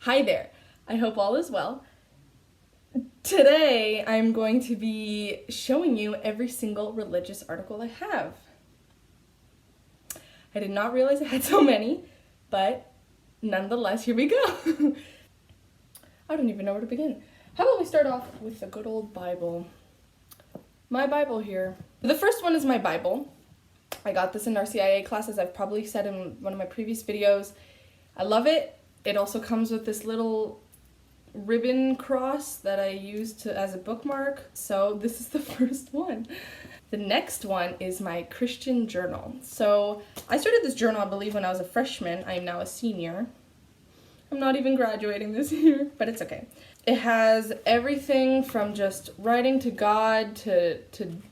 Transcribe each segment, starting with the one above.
Hi there, I hope all is well. Today I'm going to be showing you every single religious article I have. I did not realize I had so many, but nonetheless, here we go. I don't even know where to begin. How about we start off with the good old Bible? My Bible here. The first one is my Bible. I got this in RCIA class, as I've probably said in one of my previous videos. I love it. It also comes with this little ribbon cross that I use as a bookmark. So this is the first one. The next one is my Christian journal. So I started this journal, I believe, when I was a freshman. I am now a senior. I'm not even graduating this year, but it's okay. It has everything from just writing to God to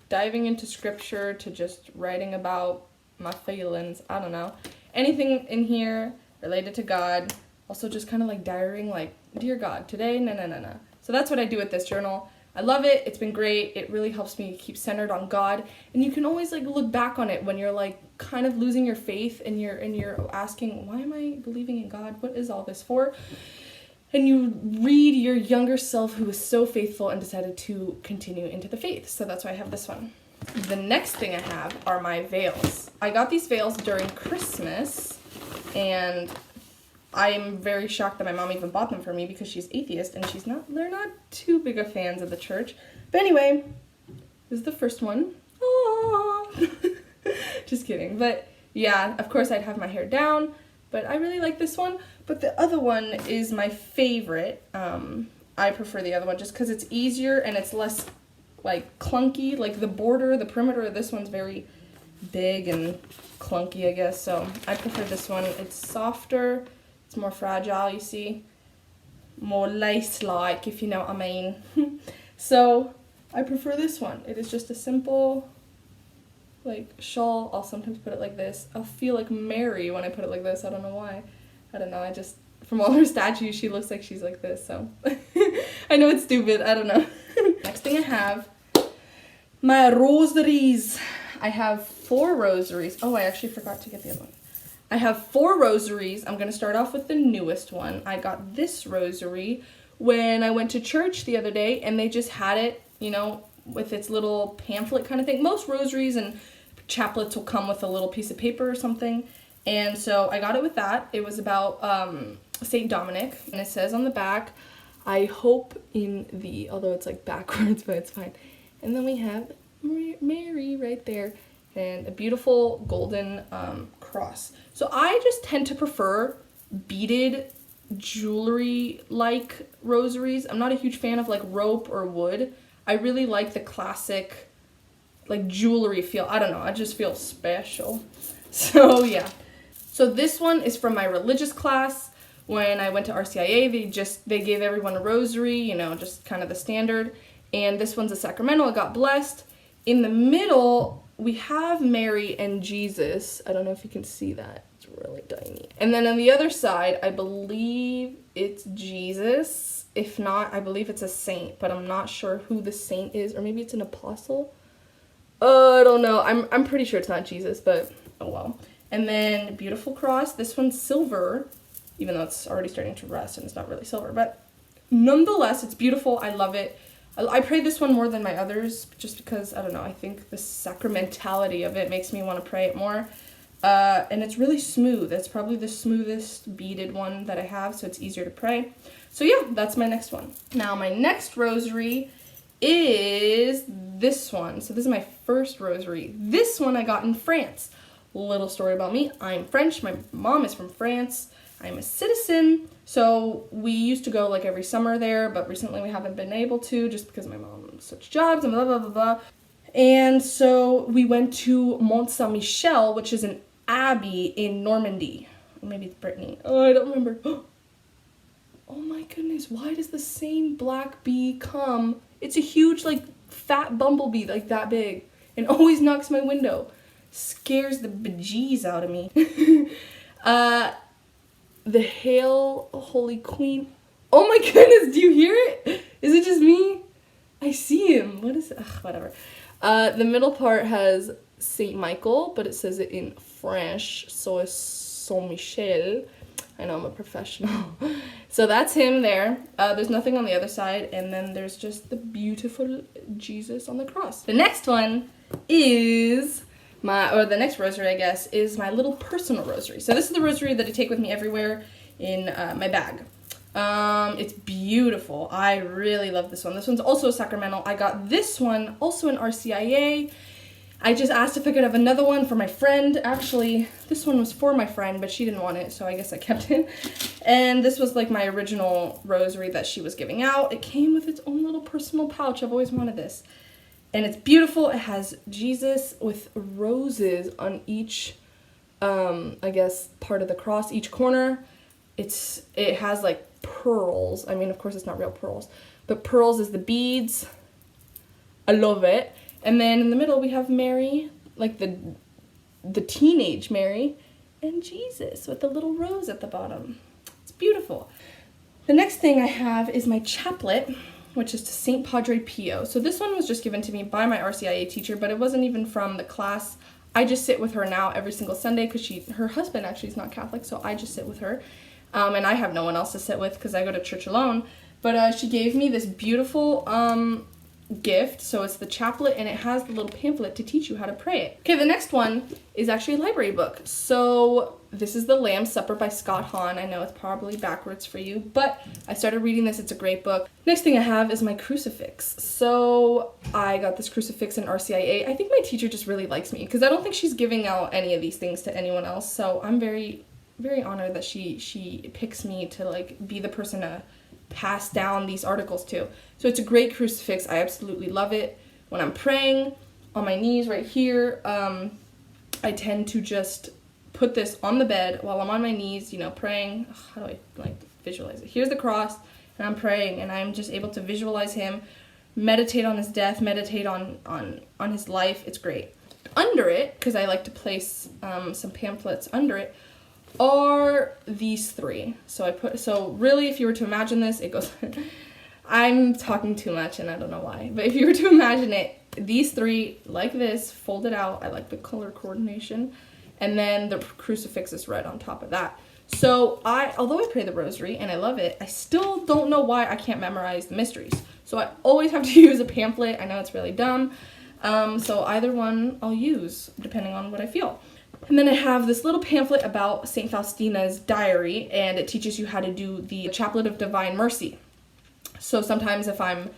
diving into scripture to just writing about my feelings. I don't know. Anything in here related to God. Also just kind of like diarying, like, dear God, today, na. So that's what I do with this journal. I love it. It's been great. It really helps me keep centered on God. And you can always like look back on it when you're like kind of losing your faith and you're asking, why am I believing in God? What is all this for? And you read your younger self who was so faithful and decided to continue into the faith. So that's why I have this one. The next thing I have are my veils. I got these veils during Christmas, and I'm very shocked that my mom even bought them for me because she's atheist and they're not too big of fans of the church. But anyway, this is the first one. Aww. Just kidding. But yeah, of course I'd have my hair down, but I really like this one. But the other one is my favorite. I prefer the other one just because it's easier and it's less like clunky. Like the perimeter of this one's very big and clunky, I guess. So I prefer this one. It's softer. It's more fragile, you see. More lace-like, if you know what I mean. So, I prefer this one. It is just a simple, like, shawl. I'll sometimes put it like this. I'll feel like Mary when I put it like this. I don't know why. I don't know. From all her statues, she looks like she's like this, so. I know it's stupid. I don't know. Next thing I have, my rosaries. I have 4 rosaries. Oh, I actually forgot to get the other one. I have 4 rosaries. I'm going to start off with the newest one. I got this rosary when I went to church the other day, and they just had it, you know, with its little pamphlet kind of thing. Most rosaries and chaplets will come with a little piece of paper or something, and so I got it with that. It was about St. Dominic, and it says on the back, I hope in thee, although it's like backwards, but it's fine. And then we have Mary right there, and a beautiful golden cross. So I just tend to prefer beaded jewelry-like rosaries. I'm not a huge fan of like rope or wood. I really like the classic like jewelry feel. I don't know, I just feel special. So yeah. So this one is from my religious class. When I went to RCIA, they gave everyone a rosary, you know, just kind of the standard. And this one's a sacramental. I got blessed. In the middle, we have Mary and Jesus. I don't know if you can see that. It's really tiny. And then on the other side, I believe it's Jesus. If not, I believe it's a saint, but I'm not sure who the saint is. Or maybe it's an apostle. I don't know. I'm pretty sure it's not Jesus, but oh well. And then beautiful cross. This one's silver, even though it's already starting to rust and it's not really silver. But nonetheless, it's beautiful. I love it. I pray this one more than my others just because, I don't know, I think the sacramentality of it makes me want to pray it more. And it's really smooth. It's probably the smoothest beaded one that I have, so it's easier to pray. So yeah, that's my next one. Now my next rosary is this one. So this is my first rosary. This one I got in France. Little story about me. I'm French. My mom is from France. I'm a citizen, so we used to go like every summer there, but recently we haven't been able to just because my mom switched jobs and blah, blah, blah, blah. And so we went to Mont Saint-Michel, which is an abbey in Normandy. Or maybe it's Brittany. Oh, I don't remember. Oh my goodness, why does the same black bee come? It's a huge, like, fat bumblebee, like that big, and always knocks my window. Scares the bejeez out of me. The Hail, Holy Queen. Oh my goodness, do you hear it? Is it just me? I see him. What is it? Ugh, whatever. The middle part has Saint Michael, but it says it in French, so it's Saint Michel. I know I'm a professional. So that's him there. There's nothing on the other side, and then there's just the beautiful Jesus on the cross. The next one is the next rosary, I guess, is my little personal rosary. So this is the rosary that I take with me everywhere in my bag. It's beautiful. I really love this one. This one's also a sacramental. I got this one also in RCIA. I just asked if I could have another one for my friend. Actually, this one was for my friend, but she didn't want it, so I guess I kept it. And this was like my original rosary that she was giving out. It came with its own little personal pouch. I've always wanted this. And it's beautiful. It has Jesus with roses on each, I guess, part of the cross, each corner. It has like pearls. I mean, of course, it's not real pearls, but pearls is the beads. I love it. And then in the middle we have Mary, like the teenage Mary, and Jesus with the little rose at the bottom. It's beautiful. The next thing I have is my chaplet, which is to St. Padre Pio. So this one was just given to me by my RCIA teacher, but it wasn't even from the class. I just sit with her now every single Sunday because her husband actually is not Catholic, so I just sit with her. And I have no one else to sit with because I go to church alone. But she gave me this beautiful gift. So it's the chaplet, and it has the little pamphlet to teach you how to pray it. Okay, the next one is actually a library book. So this is The Lamb's Supper by Scott Hahn. I know it's probably backwards for you, but I started reading this. It's a great book. Next thing I have is my crucifix. So I got this crucifix in RCIA. I think my teacher just really likes me because I don't think she's giving out any of these things to anyone else. So I'm very, very honored that she picks me to like be the person to pass down these articles to. So it's a great crucifix. I absolutely love it. When I'm praying on my knees right here, I tend to just put this on the bed while I'm on my knees, praying. How do I visualize it? Here's the cross, and I'm praying, and I'm just able to visualize him, meditate on his death, meditate on his life. It's great. Under it, because I like to place some pamphlets under it, are these three. So really, if you were to imagine this, it goes, I'm talking too much and I don't know why, but if you were to imagine it, these three like this, folded out. I like the color coordination, and then the crucifix is right on top of that. So although I pray the rosary and I love it, I still don't know why I can't memorize the mysteries. So I always have to use a pamphlet. I know it's really dumb. So either one I'll use depending on what I feel. And then I have this little pamphlet about St. Faustina's diary, and it teaches you how to do the Chaplet of Divine Mercy. So sometimes if I'm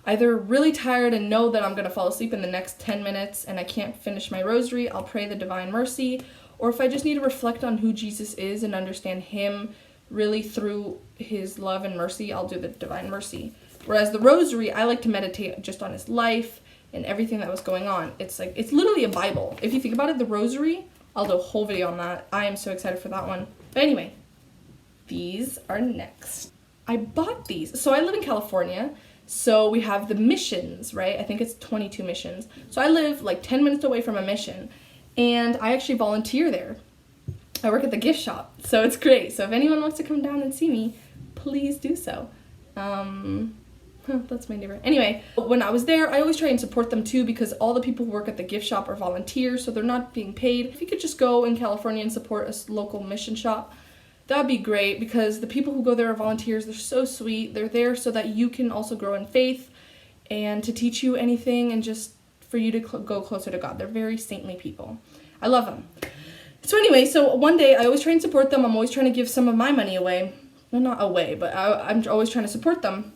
either really tired and know that I'm going to fall asleep in the next 10 minutes and I can't finish my rosary, I'll pray the Divine Mercy. Or if I just need to reflect on who Jesus is and understand him really through his love and mercy, I'll do the Divine Mercy. Whereas the rosary, I like to meditate just on his life and everything that was going on. It's literally a Bible. If you think about it, the rosary, I'll do a whole video on that. I am so excited for that one. But anyway, these are next. I bought these. So I live in California, so we have the missions, right? I think it's 22 missions. So I live like 10 minutes away from a mission, and I actually volunteer there. I work at the gift shop, so it's great. So if anyone wants to come down and see me, please do so. That's my neighbor. Anyway, when I was there, I always try and support them too, because all the people who work at the gift shop are volunteers, so they're not being paid. If you could just go in California and support a local mission shop, that'd be great, because the people who go there are volunteers. They're so sweet. They're there so that you can also grow in faith and to teach you anything and just for you to go closer to God. They're very saintly people. I love them. So anyway, so one day I always try and support them. I'm always trying to give some of my money away. Well, not away, but I'm always trying to support them.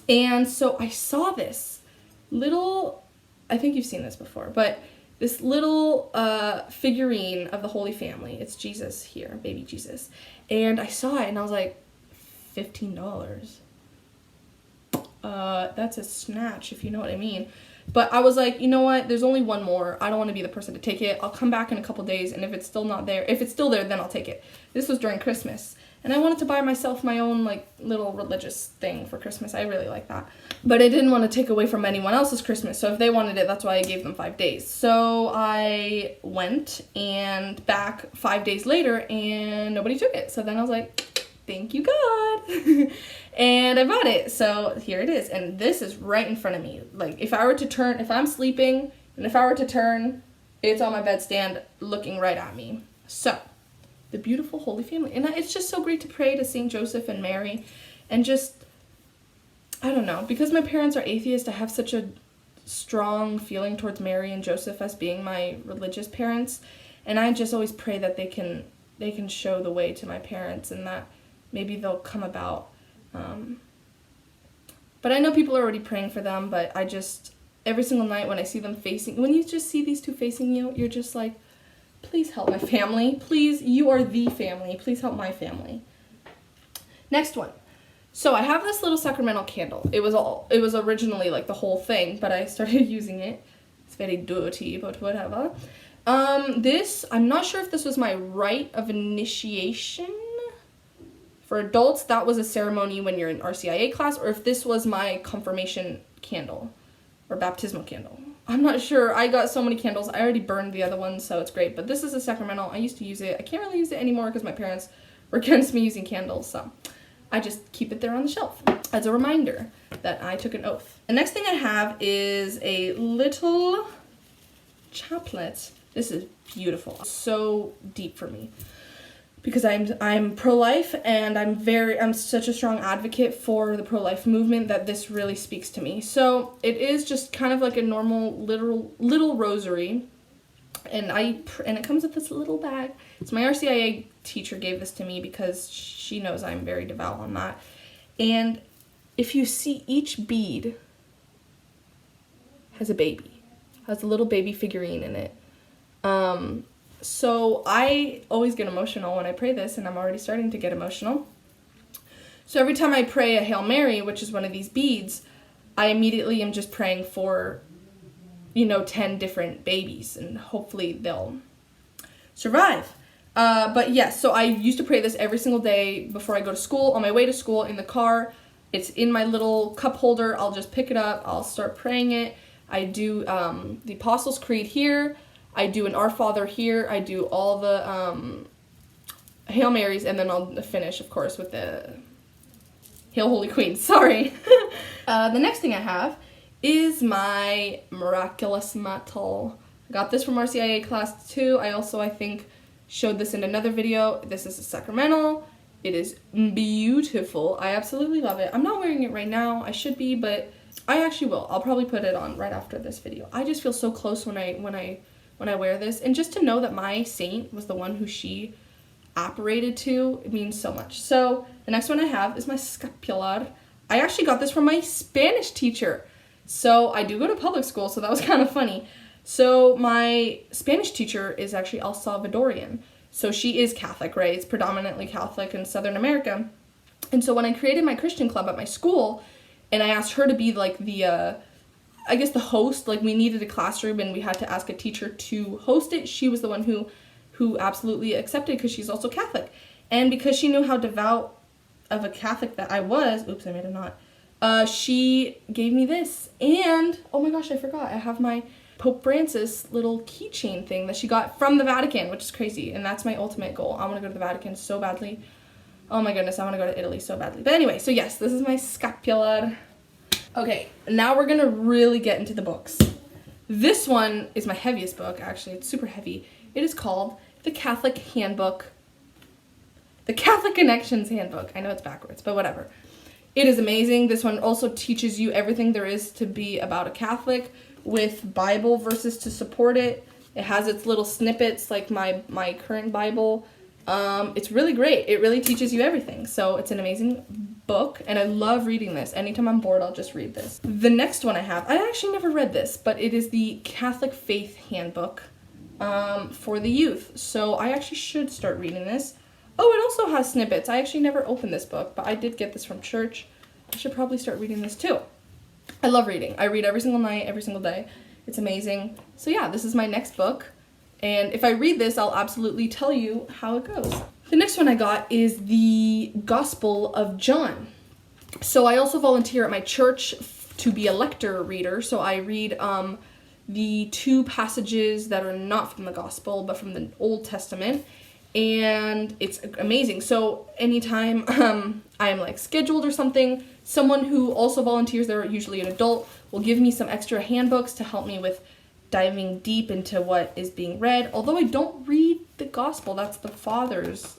And so I saw this little, I think you've seen this before, but this little figurine of the Holy Family. It's Jesus here, baby Jesus. And I saw it and I was like, $15. That's a snatch, if you know what I mean. But I was like, you know what? There's only one more. I don't want to be the person to take it. I'll come back in a couple days, and if it's still not there, if it's still there, then I'll take it. This was during Christmas. And I wanted to buy myself my own, like, little religious thing for Christmas. I really like that. But I didn't want to take away from anyone else's Christmas. So if they wanted it, that's why I gave them 5 days. So I went and back 5 days later, and nobody took it. So then I was like, thank you, God. And I bought it. So here it is. And this is right in front of me. Like, if I were to turn, if I'm sleeping, and if I were to turn, it's on my bedstand looking right at me. So the beautiful Holy Family. And it's just so great to pray to St. Joseph and Mary, and just, I don't know, because my parents are atheists, I have such a strong feeling towards Mary and Joseph as being my religious parents, and I just always pray that they can show the way to my parents, and that maybe they'll come about. But I know people are already praying for them, but I just, every single night when I see them when you just see these two facing you, you're just like, please help my family. Please, you are the family. Please help my family. Next one. So I have this little sacramental candle. It was originally like the whole thing, but I started using it. It's very dirty, but whatever. This, I'm not sure if this was my rite of initiation. For adults, that was a ceremony when you're in RCIA class, or if this was my confirmation candle or baptismal candle. I'm not sure. I got so many candles. I already burned the other ones, so it's great. But this is a sacramental. I used to use it. I can't really use it anymore because my parents were against me using candles, so I just keep it there on the shelf as a reminder that I took an oath. The next thing I have is a little chaplet. This is beautiful. So deep for me, because I'm pro-life, and I'm such a strong advocate for the pro-life movement that this really speaks to me. So it is just kind of like a normal little rosary, and it comes with this little bag. So my RCIA teacher gave this to me because she knows I'm very devout on that. And if you see, each bead has a baby, has a little baby figurine in it. So I always get emotional when I pray this, and I'm already starting to get emotional. So every time I pray a Hail Mary, which is one of these beads, I immediately am just praying for, 10 different babies, and hopefully they'll survive. But yes, so I used to pray this every single day before I go to school, on my way to school, in the car. It's in my little cup holder. I'll just pick it up. I'll start praying it. I do the Apostles' Creed here. I do an Our Father here. I do all the Hail Marys, and then I'll finish, of course, with the Hail Holy Queen. Sorry. The next thing I have is my miraculous mantle. I got this from RCIA class too. I also, I think, showed this in another video. This is a sacramental. It is beautiful. I absolutely love it. I'm not wearing it right now. I should be, but I actually will. I'll probably put it on right after this video. I just feel so close when I wear this, and just to know that my saint was the one who she apparated to, it means so much. So the next one I have is my scapular. I actually got this from my Spanish teacher. So I do go to public school, so that was kind of funny. So my Spanish teacher is actually El Salvadorian. So she is Catholic, right? It's predominantly Catholic in Southern America. And so when I created my Christian club at my school, and I asked her to be like the host, like we needed a classroom and we had to ask a teacher to host it, she was the one who absolutely accepted, because she's also Catholic. And because she knew how devout of a Catholic that I was, oops, I made a knot, she gave me this. And, oh my gosh, I forgot, I have my Pope Francis little keychain thing that she got from the Vatican, which is crazy, and that's my ultimate goal. I want to go to the Vatican so badly. Oh my goodness, I want to go to Italy so badly. But anyway, so yes, this is my scapular. Okay, now we're gonna really get into the books. This one is my heaviest book, actually. It's super heavy. It is called The Catholic Handbook. The Catholic Connections Handbook. I know it's backwards, but whatever. It is amazing. This one also teaches you everything there is to be about a Catholic, with Bible verses to support it. It has its little snippets, like my current Bible. It's really great. It really teaches you everything. So it's an amazing book, and I love reading this. Anytime I'm bored, I'll just read this. The next one I have, I actually never read this, but it is the Catholic Faith Handbook for the youth. So I actually should start reading this. Oh, it also has snippets. I actually never opened this book, but I did get this from church. I should probably start reading this too. I love reading. I read every single night, every single day. It's amazing. So yeah, this is my next book. And if I read this, I'll absolutely tell you how it goes. The next one I got is the Gospel of John. So I also volunteer at my church to be a lector reader. So I read the two passages that are not from the Gospel, but from the Old Testament. And it's amazing. So anytime I'm like scheduled or something, someone who also volunteers, they're usually an adult, will give me some extra handbooks to help me with diving deep into what is being read. Although I don't read the gospel, that's the Father's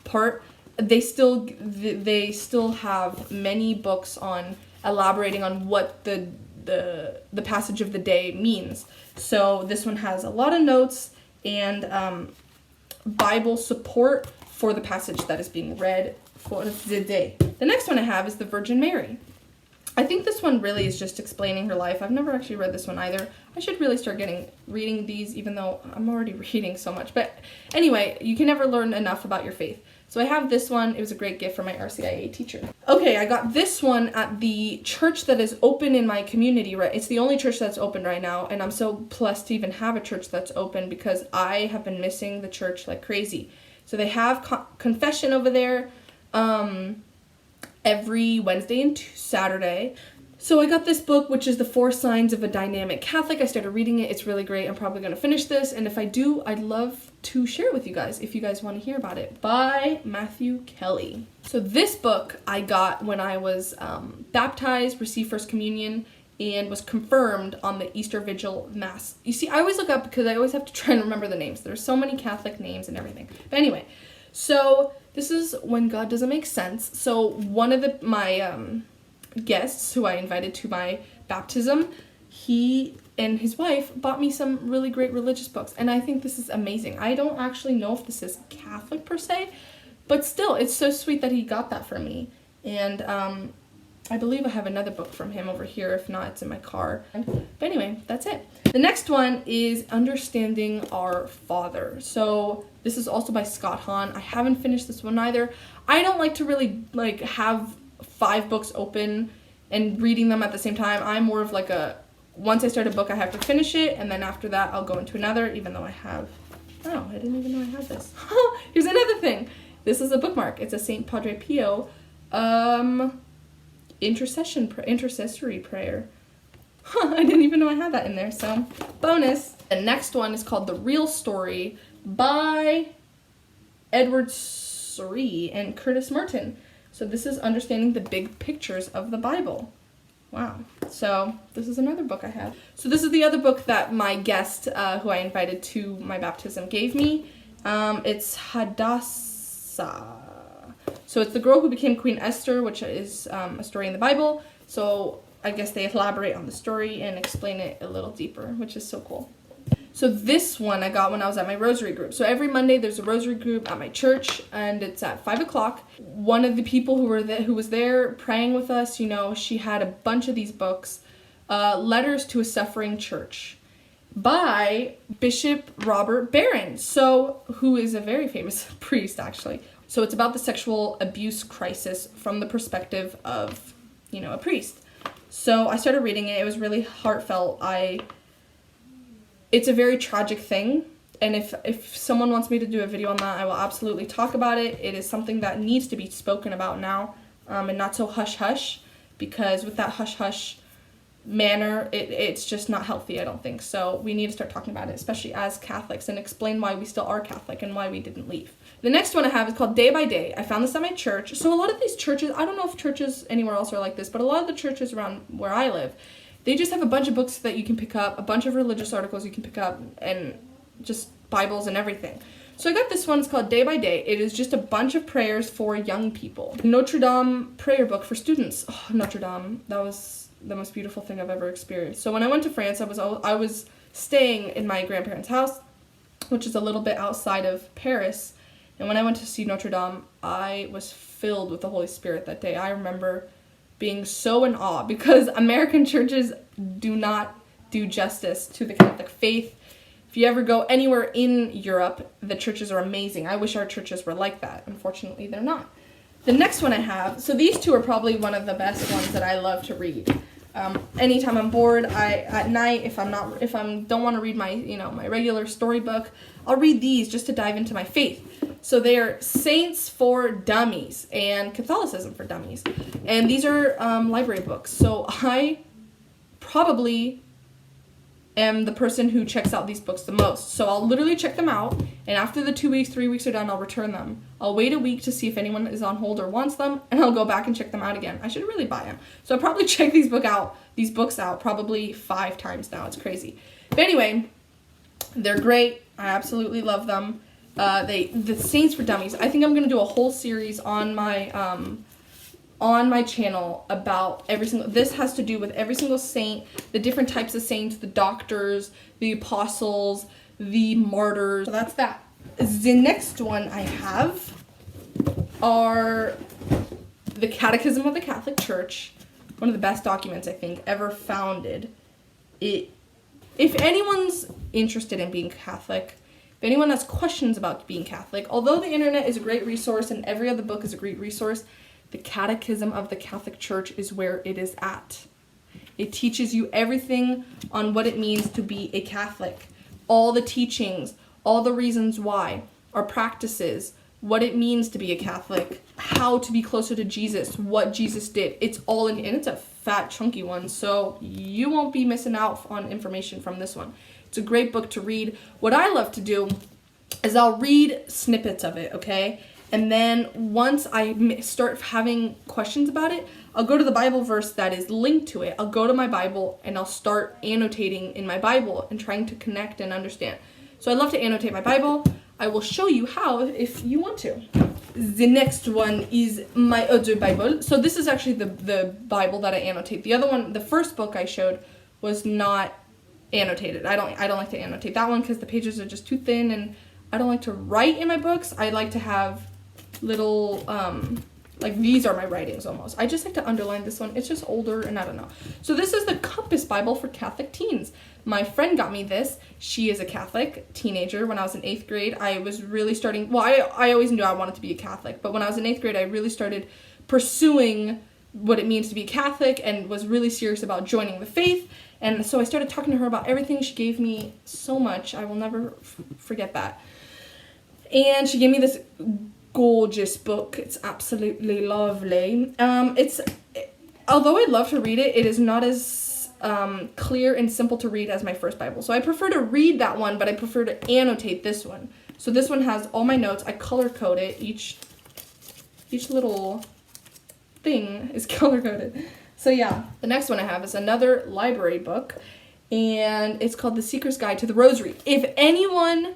part. They still have many books on elaborating on what the passage of the day means. So this one has a lot of notes and Bible support for the passage that is being read for the day. The next one I have is the Virgin Mary. I think this one really is just explaining her life. I've never actually read this one either. I should really start reading these, even though I'm already reading so much. But anyway, you can never learn enough about your faith. So I have this one. It was a great gift from my RCIA teacher. Okay, I got this one at the church that is open in my community. Right, it's the only church that's open right now, and I'm so blessed to even have a church that's open because I have been missing the church like crazy. So they have confession over there every Wednesday and Saturday. So I got this book, which is The 4 Signs of a Dynamic Catholic. I started reading it. It's really great. I'm probably going to finish this. And if I do, I'd love to share it with you guys if you guys want to hear about it. By Matthew Kelly. So this book I got when I was baptized, received First Communion, and was confirmed on the Easter Vigil Mass. You see, I always look up because I always have to try and remember the names. There's so many Catholic names and everything. But anyway, so this is When God Doesn't Make Sense. So one of my guests who I invited to my baptism, he and his wife bought me some really great religious books, and I think this is amazing. I don't actually know if this is Catholic per se, but still, it's so sweet that he got that for me. And I believe I have another book from him over here. If not, it's in my car. But anyway, that's it. The next one is Understanding Our Father. So this is also by Scott Hahn. I haven't finished this one either. I don't like to really have 5 books open and reading them at the same time. I'm more of once I start a book, I have to finish it, and then after that, I'll go into another, even though I have, oh, I didn't even know I had this. Here's another thing. This is a bookmark. It's a St. Padre Pio intercessory prayer. I didn't even know I had that in there, so bonus. The next one is called The Real Story by Edward Surrey and Curtis Merton. So this is Understanding the Big Pictures of the Bible. Wow. So this is another book I have. So this is the other book that my guest, who I invited to my baptism, gave me. It's Hadassah. So it's the girl who became Queen Esther, which is a story in the Bible. So I guess they elaborate on the story and explain it a little deeper, which is so cool. So this one I got when I was at my Rosary group. So every Monday there's a Rosary group at my church, and it's at 5 o'clock. One of the people who was there praying with us, she had a bunch of these books, Letters to a Suffering Church, by Bishop Robert Barron, who is a very famous priest, actually. So it's about the sexual abuse crisis from the perspective of, a priest. So I started reading it. It was really heartfelt. It's a very tragic thing, and if someone wants me to do a video on that, I will absolutely talk about it. It is something that needs to be spoken about now, and not so hush-hush, because with that hush-hush manner, it's just not healthy, I don't think. So we need to start talking about it, especially as Catholics, and explain why we still are Catholic and why we didn't leave. The next one I have is called Day by Day. I found this at my church. So a lot of these churches, I don't know if churches anywhere else are like this, but a lot of the churches around where I live, they just have a bunch of books that you can pick up, a bunch of religious articles you can pick up, and just Bibles and everything. So I got this one. It's called Day by Day. It is just a bunch of prayers for young people. Notre Dame prayer book for students. Oh, Notre Dame. That was the most beautiful thing I've ever experienced. So when I went to France, I was staying in my grandparents' house, which is a little bit outside of Paris. And when I went to see Notre Dame, I was filled with the Holy Spirit that day. I remember being so in awe, because American churches do not do justice to the Catholic faith. If you ever go anywhere in Europe, the churches are amazing. I wish our churches were like that. Unfortunately, they're not. The next one I have, so these two are probably one of the best ones that I love to read. Anytime I'm bored, at night, if I don't want to read my, my regular storybook, I'll read these just to dive into my faith. So they are Saints for Dummies and Catholicism for Dummies. And these are library books. So I probably am the person who checks out these books the most. So I'll literally check them out, and after the 2 weeks, 3 weeks are done, I'll return them. I'll wait a week to see if anyone is on hold or wants them, and I'll go back and check them out again. I should really buy them. So I probably check these books out probably 5 times now. It's crazy. But anyway, they're great. I absolutely love them. The Saints for Dummies. I think I'm gonna do a whole series on my channel about every single. This has to do with every single saint, the different types of saints, the doctors, the apostles, the martyrs. So that's that. The next one I have are the Catechism of the Catholic Church, one of the best documents I think ever founded. If anyone's interested in being Catholic, if anyone has questions about being Catholic, although the internet is a great resource and every other book is a great resource, the Catechism of the Catholic Church is where it is at. It teaches you everything on what it means to be a Catholic. All the teachings, all the reasons why, our practices, what it means to be a Catholic, how to be closer to Jesus, what Jesus did. It's all in, and it's a fat, chunky one, so you won't be missing out on information from this one. It's a great book to read. What I love to do is I'll read snippets of it, okay? And then once I start having questions about it, I'll go to the Bible verse that is linked to it. I'll go to my Bible and I'll start annotating in my Bible and trying to connect and understand. So I love to annotate my Bible. I will show you how if you want to. The next one is my other Bible. So this is actually the Bible that I annotate. The other one, the first book I showed, was not annotated. I don't like to annotate that one because the pages are just too thin, and I don't like to write in my books. I like to have little like these are my writings almost. I just like to underline this one. It's just older and I don't know. So this is the Compass Bible for Catholic teens. My friend got me this. She is a Catholic teenager. When I was in 8th grade, I was really starting, well, I always knew I wanted to be a Catholic, but when I was in 8th grade, I really started pursuing what it means to be Catholic and was really serious about joining the faith. And so I started talking to her about everything. She gave me so much. I will never forget that. And she gave me this gorgeous book. It's absolutely lovely. Although I'd love to read it, it is not as clear and simple to read as my first Bible. So I prefer to read that one, but I prefer to annotate this one. So this one has all my notes. I color code it. Each little thing is color coded. So yeah, the next one I have is another library book, and it's called The Seeker's Guide to the Rosary. If anyone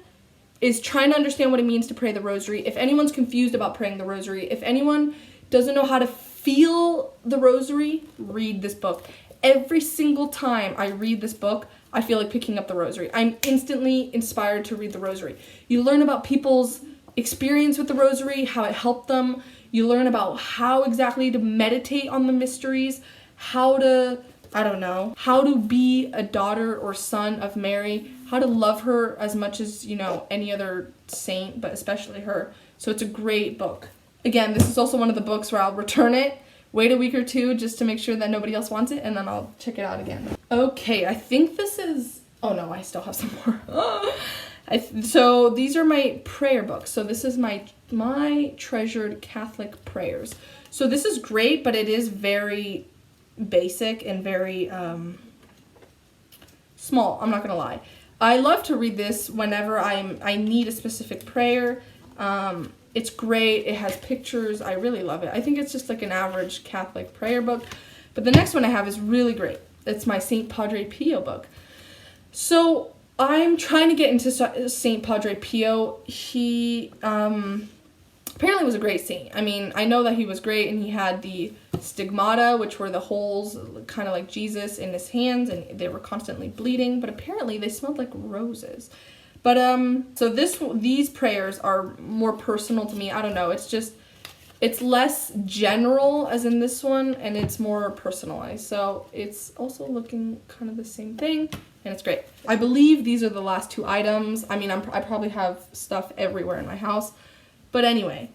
is trying to understand what it means to pray the Rosary, if anyone's confused about praying the Rosary, if anyone doesn't know how to feel the Rosary, read this book. Every single time I read this book, I feel like picking up the Rosary. I'm instantly inspired to read the Rosary. You learn about people's experience with the Rosary, how it helped them. You learn about how exactly to meditate on the mysteries, how to, how to be a daughter or son of Mary, how to love her as much as, any other saint, but especially her. So it's a great book. Again, this is also one of the books where I'll return it, wait a week or two just to make sure that nobody else wants it, and then I'll check it out again. Okay, I think this is, oh no, I still have some more. So these are my prayer books. So this is my treasured Catholic prayers. So this is great, but it is very basic and very small. I'm not gonna lie. I love to read this whenever I need a specific prayer. It's great. It has pictures. I really love it. I think it's just like an average Catholic prayer book. But the next one I have is really great. It's my St. Padre Pio book. So I'm trying to get into St. Padre Pio. He apparently was a great saint. I mean, I know that he was great, and he had the stigmata, which were the holes, kind of like Jesus, in his hands, and they were constantly bleeding, but apparently they smelled like roses. But, so these prayers are more personal to me. I don't know, it's less general as in this one, and it's more personalized. So it's also looking kind of the same thing, and it's great. I believe these are the last two items. I mean, I probably have stuff everywhere in my house. But anyway,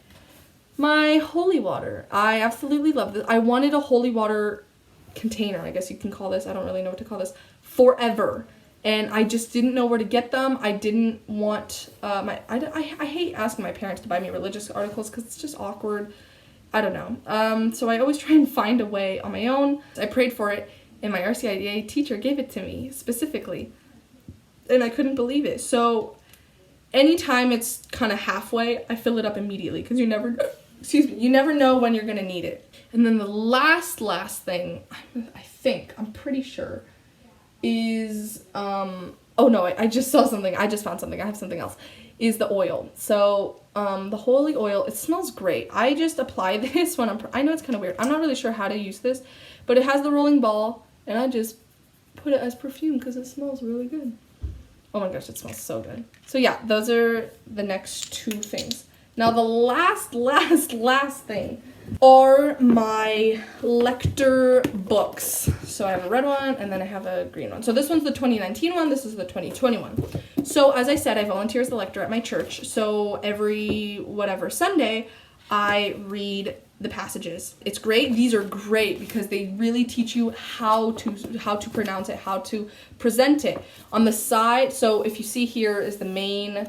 my holy water. I absolutely love this. I wanted a holy water container, I guess you can call this. I don't really know what to call this. Forever. And I just didn't know where to get them. I didn't want, I hate asking my parents to buy me religious articles because it's just awkward. I don't know. So I always try and find a way on my own. I prayed for it, and my RCIA teacher gave it to me specifically. And I couldn't believe it. So anytime it's kind of halfway, I fill it up immediately because you never know when you're going to need it. And then the last thing, I'm pretty sure, is oh no, I just saw something. I just found something. I have something else. Is the oil. So the holy oil, it smells great. I just apply this when I know it's kind of weird. I'm not really sure how to use this, but it has the rolling ball, and I just put it as perfume because it smells really good. Oh my gosh, it smells so good. So yeah, those are the next two things. Now the last thing are my lector books. So I have a red one and then I have a green one. So this one's the 2019 one, this is the 2020 one. So as I said, I volunteer as the lector at my church. So every Sunday, I read the passages. It's great. These are great because they really teach you how to pronounce it, how to present it. On the side, so if you see here is the main,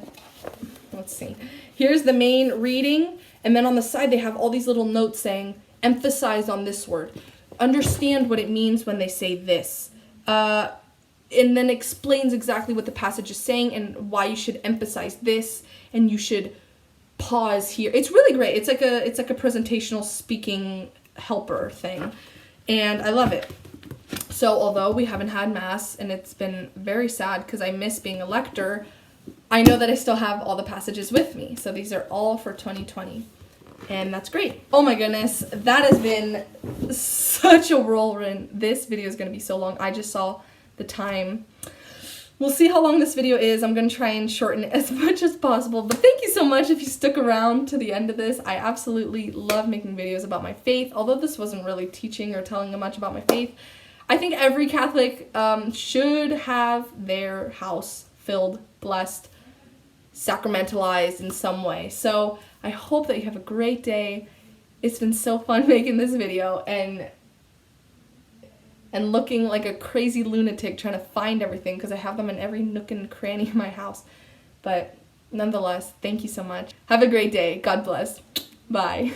let's see. Here's the main reading, and then on the side they have all these little notes saying, emphasize on this word. Understand what it means when they say this. And then explains exactly what the passage is saying and why you should emphasize this, and you should pause here. It's really great. It's like a presentational speaking helper thing, and I love it. So although we haven't had Mass, and it's been very sad because I miss being a lector, I know that I still have all the passages with me. So these are all for 2020. And that's great. Oh my goodness, that has been such a whirlwind. This video is going to be so long. I just saw the time. We'll see how long this video is. I'm going to try and shorten it as much as possible. But thank you so much if you stuck around to the end of this. I absolutely love making videos about my faith. Although this wasn't really teaching or telling you much about my faith, I think every Catholic should have their house filled, blessed, sacramentalized in some way. So I hope that you have a great day. It's been so fun making this video and looking like a crazy lunatic trying to find everything because I have them in every nook and cranny of my house. But nonetheless, thank you so much. Have a great day. God bless. Bye.